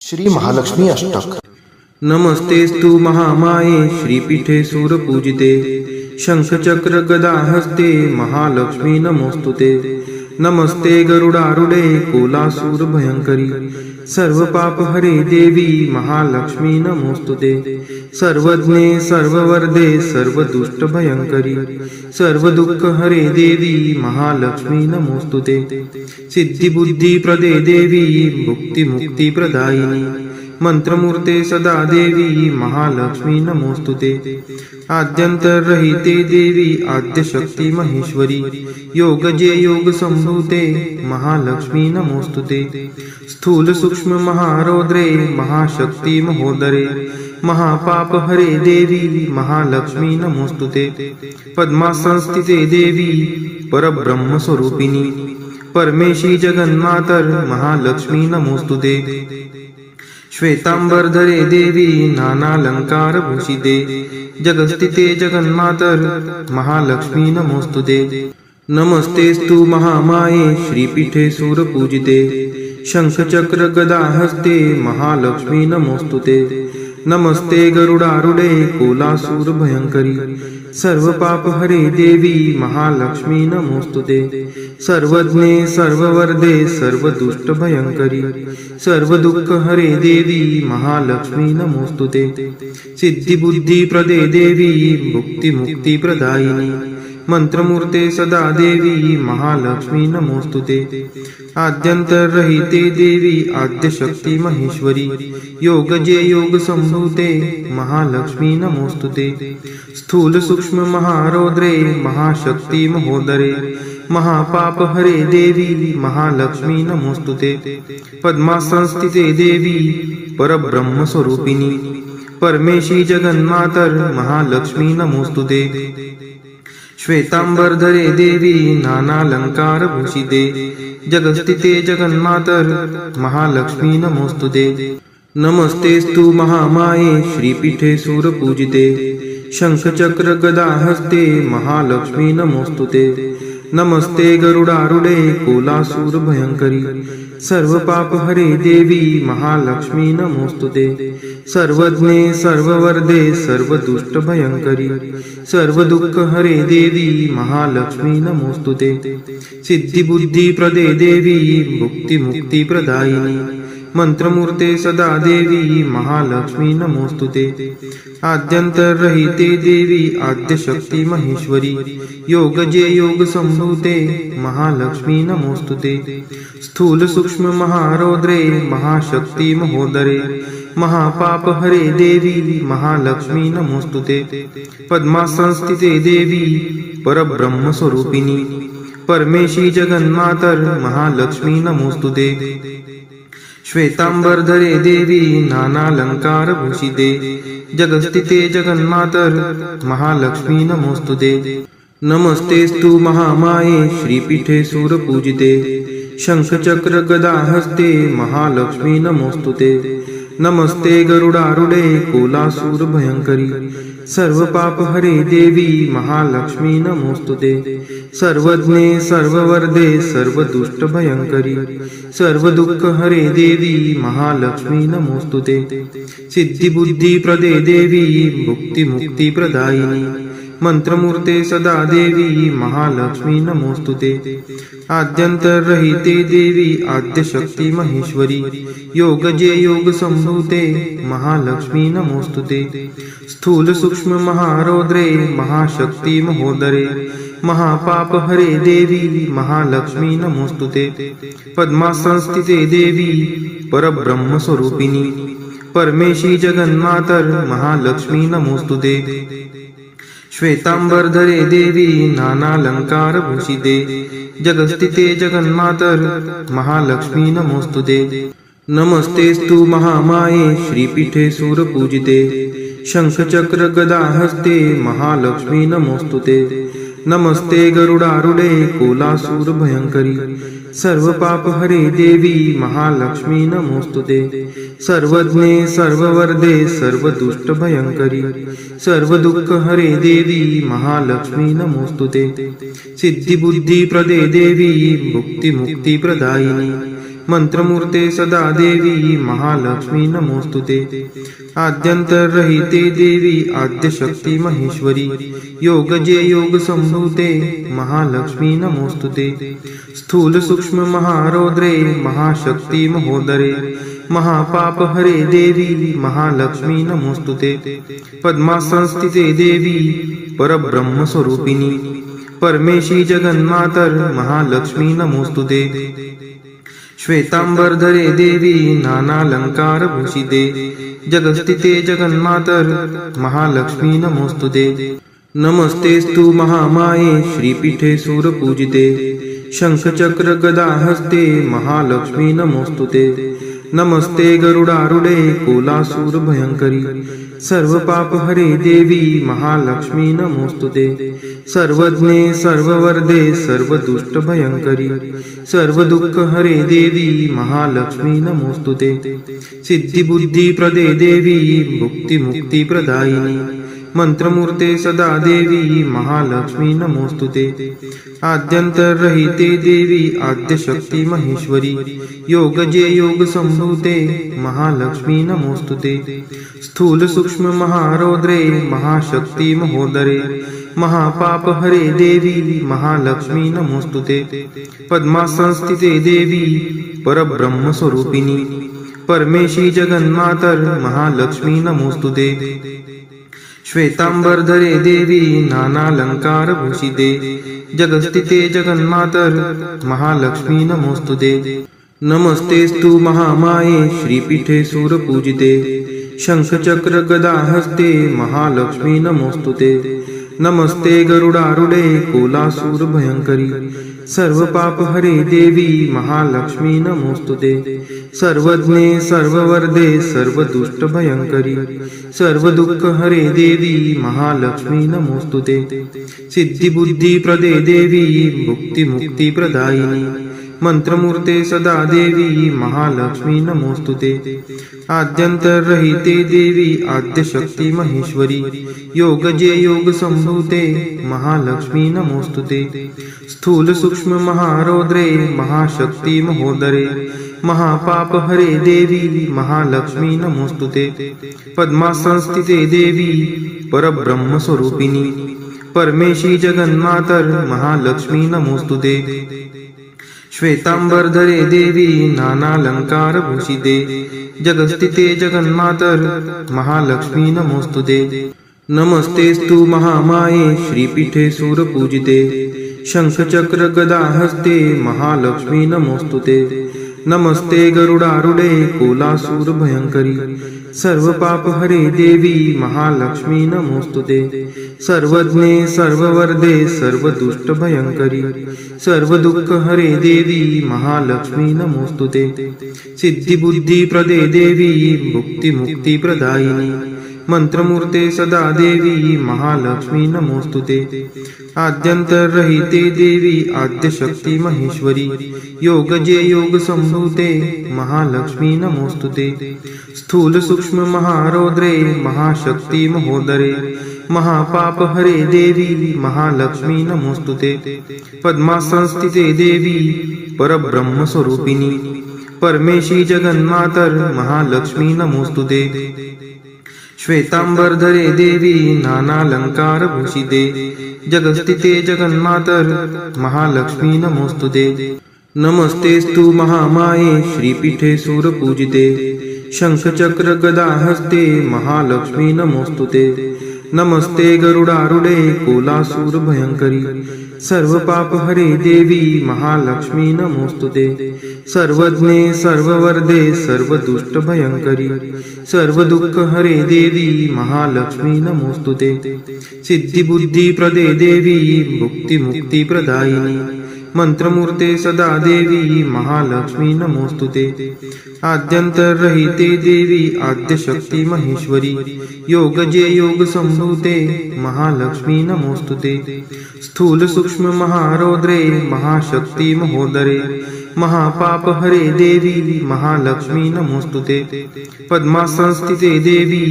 श्री महालक्ष्मी अष्टक। नमस्तेस्तु महामाये श्रीपीठे सूरपूजिते शंखचक्र गदा हस्ते महालक्ष्मी नमोस्तुते। नमस्ते गरुडारूढे कोलासूर भयंकरी सर्व पाप हरे देवी महालक्ष्मी नमोस्तुते। सर्वज्ञे सर्ववर्धे सर्वदुष्ट भयंकरी सर्व दुःख हरे देवी महालक्ष्मी नमोस्तुते। सिद्धि बुद्धि प्रदे देवी मुक्ति मुक्ति प्रदायिनी मंत्रमूर्ते सदा देवी महालक्ष्मी नमोस्तुते। आद्यंतरहिते देवी आद्यशक्ति महेश्वरी योगजे योग संभूते महालक्ष्मी नमोस्तुते। स्थूल सूक्ष्म महारौद्रे महाशक्ति महोदरे महापाप हरे देवी महालक्ष्मी नमोस्तुते। पद्मासनस्थिते देवी परब्रह्म स्वरूपिणी परमेशी जगन्मातर महालक्ष्मी नमोस्तुते। श्वेतांबरधरे देवी नानालंकार भूषिते जगस्थिते जगन्मातर महालक्ष्मी नमोस्तुते। नमस्तेस्तु महामाये श्रीपीठे सूरपूजिते शंखचक्र गदा हस्ते महालक्ष्मी नमोस्तुते। नमस्ते गरुडारूढे कोलासूर भयंकरी सर्व पाप हरे देवी महालक्ष्मी नमोस्तुते। सर्वज्ञे सर्ववर्धे सर्वदुष्ट भयंकरी सर्व दुःख हरे देवी महालक्ष्मी नमोस्तुते। सिद्धि बुद्धि प्रदे देवी मुक्ति मुक्ति प्रदायिनी मंत्रमूर्ते सदा देवी महालक्ष्मी नमोस्तुते। आद्यंतरहिते देवी आद्यशक्ति महेश्वरी योगजे योग संभूते महालक्ष्मी नमोस्तुते। स्थूल सूक्ष्म महारौद्रे महाशक्ति महोदरे महापाप हरे देवी महालक्ष्मी नमोस्तुते। पद्मासनस्थिते देवी परब्रह्म स्वरूपिणी परमेशी जगन्मातर महालक्ष्मी नमोस्तुते। श्वेतांबरधरे देवी नानालंकार भूषिते जगस्थिते जगन्मातर महालक्ष्मी नमोस्तुते। नमस्तेस्तु महामाये श्रीपीठे सूरपूजिते शंखचक्र गदा हस्ते महालक्ष्मी नमोस्तुते। नमस्ते गरुडारूढे कोलासूर भयंकरी सर्व पाप हरे देवी महालक्ष्मी नमोस्तुते। सर्वज्ञे सर्ववर्धे सर्वदुष्ट भयंकरी सर्व दुःख हरे देवी महालक्ष्मी नमोस्तुते। सिद्धि बुद्धि प्रदे देवी मुक्ति मुक्ति प्रदायिनी मंत्रमूर्ते सदा देवी महालक्ष्मी नमोस्तुते। आद्यंतरहिते देवी आद्यशक्ति महेश्वरी योगजे योग संभूते महालक्ष्मी नमोस्तुते। स्थूल सूक्ष्म महारौद्रे महाशक्ति महोदरे महापाप हरे देवी महालक्ष्मी नमोस्तुते। पद्मासनस्थिते देवी परब्रह्म स्वरूपिणी परमेशी जगन्मातर महालक्ष्मी नमोस्तुते। श्वेतांबरधरे देवी नानालंकार भूषिते जगस्थिते जगन्मातर महालक्ष्मी नमोस्तुते। नमस्तेस्तु महामाये श्रीपीठे सूरपूजिते शंखचक्र गदा हस्ते महालक्ष्मी नमोस्तुते। नमस्ते गरुडारूढे कोलासूर भयंकरी सर्व पाप हरे देवी महालक्ष्मी नमोस्तुते। सर्वज्ञे सर्ववर्धे सर्वदुष्ट भयंकरी सर्व दुःख हरे देवी महालक्ष्मी नमोस्तुते। सिद्धि बुद्धि प्रदे देवी मुक्ति मुक्ति प्रदायिनी मंत्रमूर्ते सदा देवी महालक्ष्मी नमोस्तुते। आद्यंतरहिते देवी आद्यशक्ति महेश्वरी योगजे योग संभूते महालक्ष्मी नमोस्तुते। स्थूल सूक्ष्म महारौद्रे महाशक्ति महोदरे महापाप हरे देवी महालक्ष्मी नमोस्तुते। पद्मासनस्थिते देवी परब्रह्म स्वरूपिणी परमेशी जगन्मातर महालक्ष्मी नमोस्तुते। श्वेतांबरधरे देवी नानालंकार भूषिते जगस्थिते जगन्मातर महालक्ष्मी नमोस्तुते। नमस्तेस्तु महामाये श्रीपीठे सूरपूजिते शंखचक्र गदा हस्ते महालक्ष्मी नमोस्तुते। नमस्ते गरुडारूढे कोलासूर भयंकरी सर्व पाप हरे देवी महालक्ष्मी नमोस्तुते। सर्वज्ञे सर्ववर्धे सर्वदुष्ट भयंकरी सर्व दुःख हरे देवी महालक्ष्मी नमोस्तुते। सिद्धि बुद्धि प्रदे देवी मुक्ति मुक्ति प्रदायिनी मंत्रमूर्ते सदा देवी महालक्ष्मी नमोस्तुते आद्यंतरहिते देवी आद्यशक्ती महेश्वरी योगजे योग संभूते महालक्ष्मी नमोस्तुते स्थूल सूक्ष्म महारौद्रे महाशक्ती महोदरे महापाप हरे देवी महालक्ष्मी नमोस्तुते पद्मासनस्थिते देवी परब्रह्म स्वरूपिणी परमेशी जगन्मातर महालक्ष्मी नमोस्तुते श्वेतांबरधरे देवी नानालंकार भूषिते जगस्थिते जगन्मातर महालक्ष्मी नमोस्तुते नमस्तेस्तु महामाये श्रीपीठे सूरपूजिते शंखचक्र गदा हस्ते महालक्ष्मी नमोस्तुते नमस्ते गरुडारूढे कोलासूर भयंकरी सर्व पाप हरे देवी महालक्ष्मी नमोस्तुते सर्वज्ञे सर्ववर्धे सर्व दुष्ट भयंकरी सर्व दुःख हरे देवी महालक्ष्मी नमोस्तुते सिद्धी बुद्धी प्रदे देवी भुक्ती मुक्ती प्रदायिनी मंत्रमूर्ते सदा देवी महालक्ष्मी नमोस्तुते आद्यंतरहिते देवी आद्यशक्ती महेश्वरी योगजे योग संभूते महालक्ष्मी नमोस्तुते स्थूल सूक्ष्म महारौद्रे महाशक्ती महोदरे महापाप हरे देवी महालक्ष्मी नमोस्तुते पद्मासनस्थिते देवी परब्रह्म स्वरूपिणी परमेशी जगन्मातर महालक्ष्मी नमोस्तुते श्वेतांबरधरे देवी नानालंकार भूषिते जगस्थिते जगन्मातर महालक्ष्मी नमोस्तुते नमस्तेस्तु महामाये श्रीपीठे सूरपूजिते शंखचक्र गदा हस्ते महालक्ष्मी नमोस्तुते नमस्ते गरुडारूढे कोलासूर भयंकरी सर्व पाप हरे देवी महालक्ष्मी नमोस्तुते सर्वज्ञे सर्ववर्धे सर्व दुष्ट भयंकरी सर्व दुःख हरे देवी महालक्ष्मी नमोस्तुते सिद्धी बुद्धी प्रदे देवी भुक्ती मुक्ती प्रदायिनी मंत्रमूर्ते सदा देवी महालक्ष्मी नमोस्तुते आद्यंतरहिते देवी आद्यशक्ती महेश्वरी योगजे योग संभूते महालक्ष्मी नमोस्तुते स्थूल सूक्ष्म महारौद्रे महाशक्ती महोदरे महापाप हरे देवी महालक्ष्मी नमोस्तुते पद्मासनस्थिते देवी परब्रह्म स्वरूपिणी परमेशी जगन्मातर महालक्ष्मी नमोस्तुते श्वेतांबरधरे देवी नानालंकार भूषिते जगस्थिते जगन्मातर महालक्ष्मी नमोस्तुते नमस्तेस्तु महामाये श्रीपीठे सूरपूजिते शंखचक्र गदा हस्ते महालक्ष्मी नमोस्तुते नमस्ते गरुडारूढे कोलासूर भयंकरी सर्व पाप हरे देवी महालक्ष्मी नमोस्तुते सर्वज्ञे सर्ववर्धे सर्व दुष्ट भयंकरी सर्व दुःख हरे देवी महालक्ष्मी नमोस्तुते सिद्धी बुद्धी प्रदे देवी भुक्ती मुक्ती प्रदायिनी मंत्रमूर्ते सदा देवी महालक्ष्मी नमोस्तुते आद्यंतरहिते देवी आद्यशक्ती महेश्वरी योगजे योग संभूते महालक्ष्मी नमोस्तुते स्थूल सूक्ष्म महारौद्रे महाशक्ती महोदरे महापाप हरे देवी महालक्ष्मी नमोस्तुते पद्मासनस्थिते देवी परब्रह्म स्वरूपिणी परमेशी जगन्मातर महालक्ष्मी नमोस्तुते श्वेतांबरधरे देवी नानालंकार भूषिते जगस्थिते जगन्मातर महालक्ष्मी नमोस्तुते नमस्तेस्तु महामाये श्रीपीठे सूरपूजिते शंखचक्र गदा हस्ते महालक्ष्मी नमोस्तुते नमस्ते गरुडारूढे कोलासूर भयंकरी सर्व पाप हरे देवी महालक्ष्मी नमोस्तुते सर्वज्ञे सर्ववर्धे सर्व दुष्ट भयंकरी सर्व दुःख हरे देवी महालक्ष्मी नमोस्तुते सिद्धी बुद्धी प्रदे देवी भुक्ती मुक्ती प्रदायिनी मंत्रमूर्ते सदा देवी महालक्ष्मी नमोस्तुते आद्यंतरहिते देवी आद्यशक्ती महेश्वरी योगजे योग संभूते महालक्ष्मी नमोस्तुते स्थूल सूक्ष्म महारौद्रे महाशक्ती महोदरे महापाप हरे देवी महालक्ष्मी नमोस्तुते पद्मासनस्थिते देवी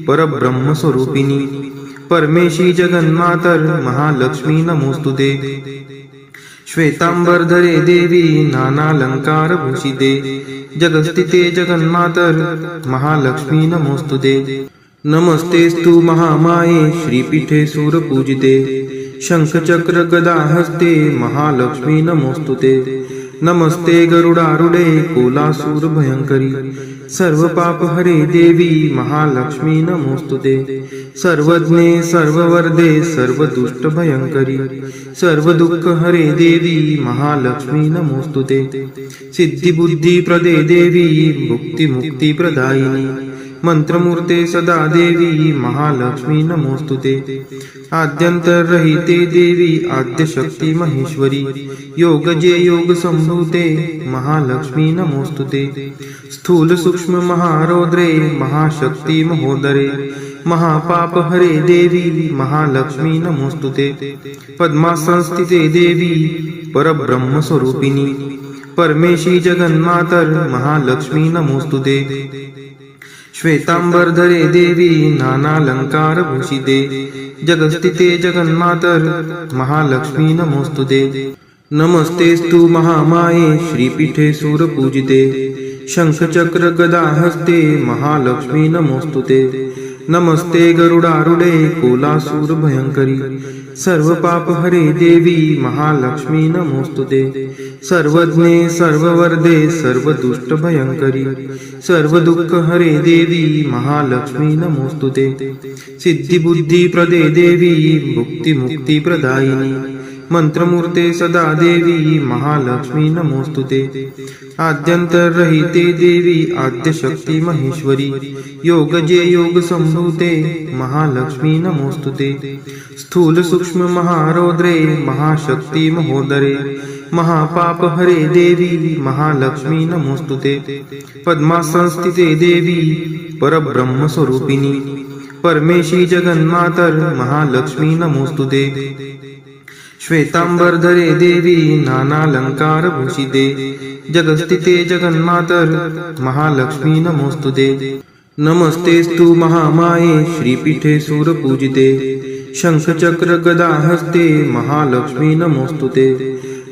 परब्रह्म स्वरूपिणी परमेशी जगन्मातर महालक्ष्मी नमोस्तुते श्वेतांबरधरे देवी नानालंकारभूषिते जगस्थिते जगन्मातर महालक्ष्मी नमोस्तुते। नमस्तेस्तु महामाये श्रीपीठे सूरपूजिते शंखचक्र गदाहस्ते महालक्ष्मी नमोस्तुते। नमस्ते गरुडारूढे कोलासूर भयंकरी सर्वपापहरे देवी महालक्ष्मी नमोस्तुते। सर्वज्ञे सर्ववरदे सर्वदुष्टभयंकरी सर्वदुःखहरे देवी महालक्ष्मी नमोस्तुते। सिद्धिबुद्धिप्रदे देवी मुक्तिमुक्तिप्रदायिनी मंत्रमूर्ते सदा देवी महालक्ष्मी नमोस्तुते। आद्यंतरहिते देवी आद्यशक्ती महेश्वरी योगजे योग संभूते महालक्ष्मी नमोस्तुते। स्थूल सूक्ष्म महारौद्रे महाशक्ती महोदरे महापापहरे देवी महालक्ष्मी नमोस्तुते। पद्मासनस्थिते देवी परब्रह्मस्वरूपिणी परमेशी जगन्मातर महालक्ष्मी नमोस्तुते। श्वेतांबरधरे देवी नानालंकारभूषिते जगस्थिते जगन्मातर महालक्ष्मी नमोस्तुते। नमस्तेस्तु महामाये श्रीपीठे सूरपूजिते शंखचक्र गदाहस्ते महालक्ष्मी नमोस्तुते। नमस्ते गरुडारूढे कोलासूर भयंकरी सर्वपापहरे देवी महालक्ष्मी नमोस्तुते। सर्वज्ञे सर्ववरदे सर्वदुष्टभयंकरी सर्वदुःखहरे देवी महालक्ष्मी नमोस्तुते। सिद्धिबुद्धिप्रदे देवी मुक्तिमुक्तिप्रदायिनी मंत्रमूर्ते सदा देवी महालक्ष्मी नमोस्तुते। आद्यंतरहिते देवी आद्यशक्ती महेश्वरी योगजे योग संभूते महालक्ष्मी नमोस्तुते। स्थूल सूक्ष्म महारौद्रे महाशक्ती महोदरे महापापहरे देवी महालक्ष्मी नमोस्तुते। पद्मासनस्थिते देवी परब्रह्मस्वरूपिणी परमेशी जगन्मातर महालक्ष्मी नमोस्तुते। श्वेतांबरधरे देवी नानालंकारभूषिते जगस्थिते जगन्मातर महालक्ष्मी नमोस्तुते। नमस्तेस्तु महामाये श्रीपीठे सूरपूजिते शंखचक्र गदाहस्ते महालक्ष्मी नमोस्तुते।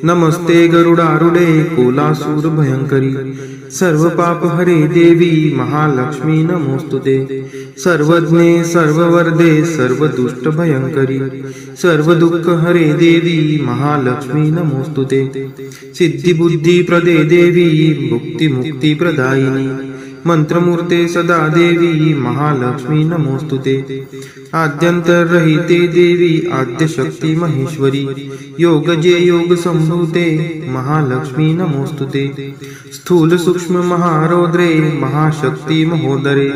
नमस्ते गरुडारूढे कोलासूर भयंकरी सर्वपापहरे देवी महालक्ष्मी नमोस्तुते। सर्वज्ञे सर्ववरदे सर्वदुष्टभयंकरी सर्वदुःखहरे देवी महालक्ष्मी नमोस्तुते। सिद्धिबुद्धिप्रदे देवी मुक्तिमुक्तिप्रदायिनी मंत्रमूर्ते सदा देवी महालक्ष्मी नमोस्तुते। आद्यंतरहिते देवी आद्यशक्ती महेश्वरी योगजे योग संभूते महालक्ष्मी नमोस्तुते। स्थूल सूक्ष्म महारौद्रे महाशक्ती महोदरे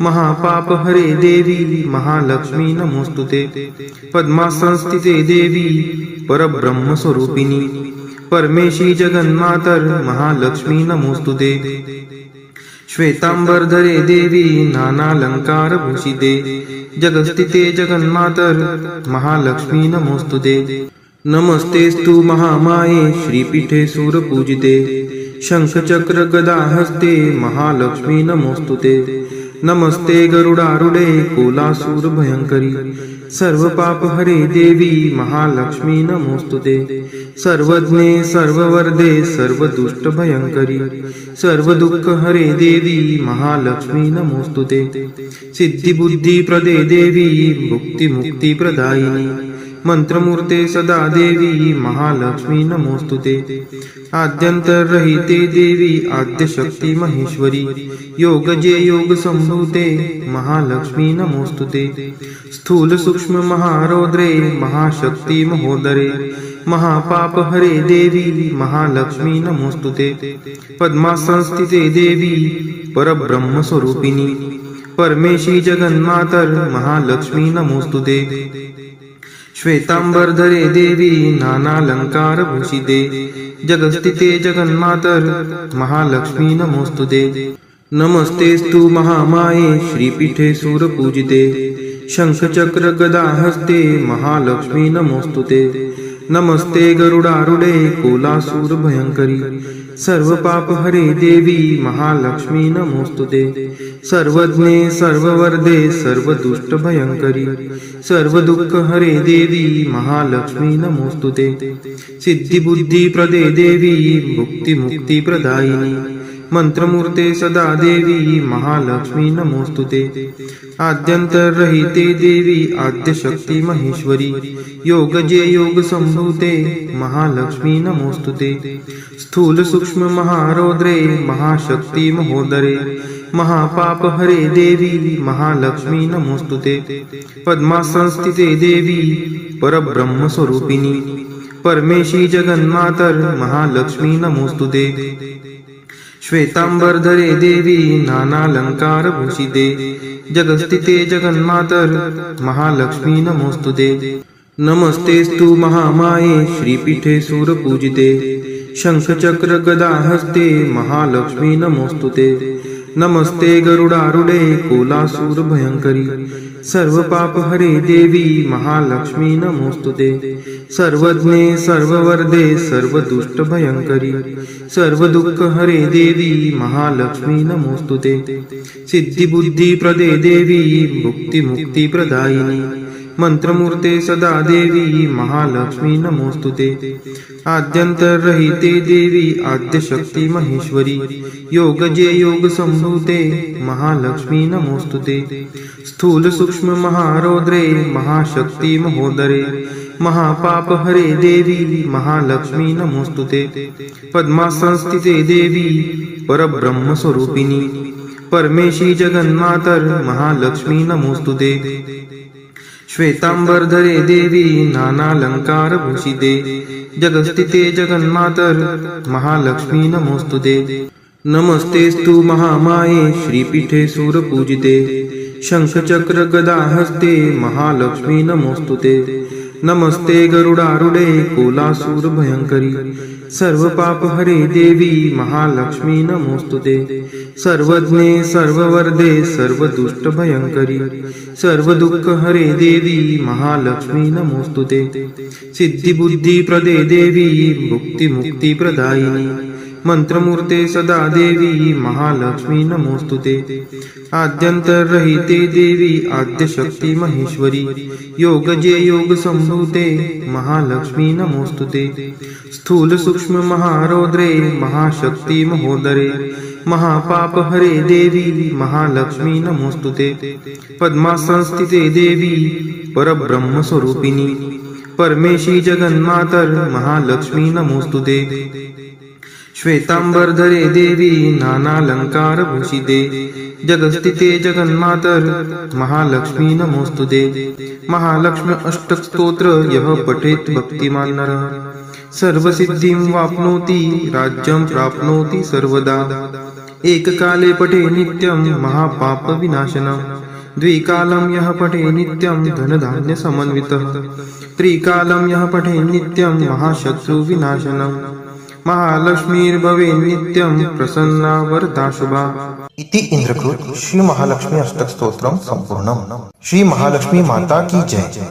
महापापहरे देवी महालक्ष्मी नमोस्तुते। पद्मासनस्थिते देवी परब्रह्मस्वरूपिणी परमेशी जगन्मातर महालक्ष्मी नमोस्तुते। श्वेतांबरधरे देवी नानालंकारभूषिते जगस्थिते जगन्मातर महालक्ष्मी नमोस्तुते। नमस्तेस्तु महामाये श्रीपीठे सूरपूजिते शंखचक्र गदाहस्ते महालक्ष्मी नमोस्तुते। नमस्ते गरुडारूढे कोलासूर भयंकरी सर्वपापहरे देवी महालक्ष्मी नमोस्तुते। सर्वज्ञे सर्ववरदे सर्वदुष्टभयंकरी सर्वदुःखहरे देवी महालक्ष्मी नमोस्तुते। सिद्धिबुद्धिप्रदे देवी मुक्तिमुक्तिप्रदायिनी मंत्रमूर्ते सदा देवी महालक्ष्मी नमोस्तुते। आद्यंतरहिते देवी आद्यशक्ती महेश्वरी योगजे योग संभूते महालक्ष्मी नमोस्तुते। स्थूल सूक्ष्म महारौद्रे महाशक्ती महोदरे महापापहरे देवी महालक्ष्मी नमोस्तुते। पद्मासनस्थिते देवी परब्रह्मस्वरूपिणी परमेशी जगन्मातर महालक्ष्मी नमोस्तुते। श्वेतांबरधरे देवी नानालंकारभूषिते जगस्थिते जगन्मातर महालक्ष्मी नमोस्तुते। नमस्तेस्तु महामाये श्रीपीठे सूरपूजिते शंखचक्र गदाहस्ते महालक्ष्मी नमोस्तुते। नमस्ते गरुडारूढे कोलासूर भयंकरी सर्व पाप हरे देवी महालक्ष्मी नमोस्तुते सर्वज्ञे सर्ववर्धे सर्व दुष्ट भयंकरी सर्व दुःख हरे देवी महालक्ष्मी नमोस्तुते सिद्धी बुद्धी प्रदे देवी मुक्ती मुक्ती प्रदायिनी मंत्रमूर्ते सदा देवी महालक्ष्मी नमोस्तुते आद्यंतरहिते देवी आद्यशक्ती महेश्वरी योग जे योग संभूते महालक्ष्मी नमोस्तुते स्थूल सूक्ष्म महारौद्रे महाशक्ती महोदरे महापाप हरे देवी महालक्ष्मी नमोस्तुते पद्मासनस्थिते देवी परब्रह्म स्वरूपिणी परमेशी जगन्मातर महालक्ष्मी नमोस्तुते श्वेतांबरधरे देवी नानालंकार भूषिते जगस्थिते जगन्मातर महालक्ष्मी नमोस्तुते नमस्तेस्तु महामाये श्रीपीठे सूरपूजिते शंखचक्र गदा हस्ते महालक्ष्मी नमोस्तुते नमस्ते गरुडारूढे कोलासूर भयंकरी सर्व पाप हरे देवी महालक्ष्मी नमोस्तुते सर्वज्ञे सर्ववर्धे सर्व दुष्ट भयंकरी सर्व दुःख हरे देवी महालक्ष्मी नमोस्तुते सिद्धी बुद्धी प्रदे देवी मुक्ती मुक्ती प्रदायिनी मंत्रमूर्ते सदा देवी महालक्ष्मी नमोस्तुते आद्यंतरहिते देवी आद्यशक्ती महेश्वरी योग जे योग संभूते महालक्ष्मी नमोस्तुते स्थूल सूक्ष्म महारौद्रे महाशक्ती महोदरे महापाप हरे देवी महालक्ष्मी नमोस्तुते पद्मासनस्थिते देवी परब्रह्म स्वरूपिणी परमेशी जगन्मातर महालक्ष्मी नमोस्तुते श्वेतांबरधरे देवी नानालंकार भूषिते जगस्थिते जगन्मातर महालक्ष्मी नमोस्तुते नमस्तेस्तु महामाये श्रीपीठे सूरपूजिते शंखचक्र गदा हस्ते महालक्ष्मी नमोस्तुते नमस्ते गरुडारूढे कोलासूर भयंकरी सर्व पाप हरे देवी महालक्ष्मी नमोस्तुते सर्वज्ञे सर्ववर्धे सर्व दुष्ट भयंकरी सर्व दुःख हरे देवी महालक्ष्मी नमोस्तुते सिद्धी बुद्धी प्रदे देवी मुक्ती मुक्ती प्रदायिनी मंत्रमूर्ते सदा देवी महालक्ष्मी नमोस्तुते आद्यंतरहिते देवी आद्यशक्ती महेश्वरी योग जे योग संभूते महालक्ष्मी नमोस्तुते स्थूल सूक्ष्म महारौद्रे महाशक्ती महोदरे महापाप हरे देवी महालक्ष्मी नमोस्तुते पद्मासनस्थिते देवी परब्रह्म स्वरूपिणी परमेशी जगन्मातर महालक्ष्मी नमोस्तुते श्वेतांबरधरे देवी नानालंकार भूषिते जगस्थिते जगन्मातर महालक्ष्मी नमोस्तुते महालक्ष्मी अष्टक स्तोत्र यः पठेत् भक्तिमान् नरः सर्वसिद्धिं वाप्नोति राज्यं प्राप्नोति सर्वदा एककाले पठे नित्यं महापाप विनाशनम् द्विकालं यः पठे नित्यं धनधान्य समन्वितः त्रिकालं यः पठे नित्यं महाशत्रु विनाशनम् महालक्ष्मीर्भवे नित्यं प्रसन्ना वरदा शुभा। इति इंद्रकृत श्री महालक्ष्मी अष्टक स्तोत्रम संपूर्णम। श्री महालक्ष्मी माता की जय।